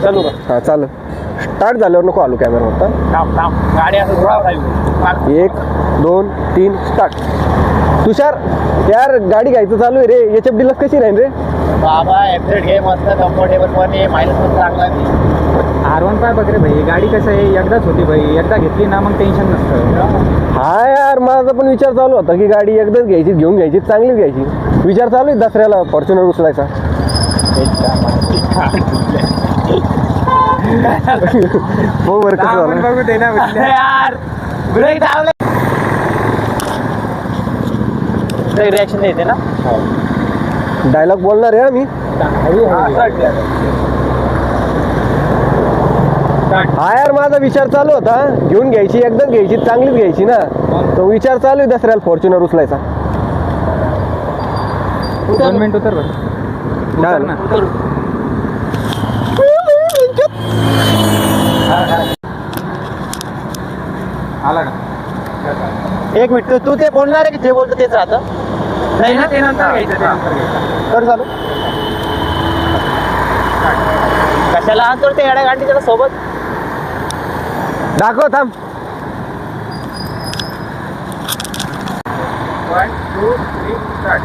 चालू का? हा चालेल. स्टार्ट झाल्यावर नको आलो कॅमेरा होता. गाडी असं थोडा 1 2 3 स्टार्ट. तुषार यार गाडी घ्यायचं चालू आहे रे. याच्या डीलक्स कशी राहील रे? बाबा एफजेड घे मस्त कम्फर्टेबल पण आहे मायलेज पण चांगला आहे. R15 बघ रे भाई. गाडी कसं आहे एकदाच होती भाई. एकदा घेतली ना मग टेन्शन नसतं. हा यार माझा पण विचार चालू होता की गाडी एकदाच घ्यायची, घेऊन घ्यायची, चांगलीच घ्यायची. विचार चालू आहे दसऱ्याला फॉर्च्युनर उचलायचा. हो बरं कसं झालं बघू दे ना यार ब्रेक दाबले रिॲक्शन द्यायचे ना. डायलॉग बोलणार आहे मी. हा यार माझा विचार चालू होता घेऊन घ्यायची, एकदाच घ्यायची, चांगलीच घ्यायची ना. तो विचार चालू आहे दसऱ्याला फॉर्च्युनर उचलायचा. 2 मिनिट उतर बरं. ना आला का? 1 मिनिट तू ते बोलणार आहे की जे बोलतो तेच राहतं. नाही ना ते नंतर घ्यायचं, ते नंतर घ्यायचं. कर चालू. कशाला आणतो ते येड्या गाडी त्याला सोबत. दाखव थांब. 1 2 3 स्टार्ट.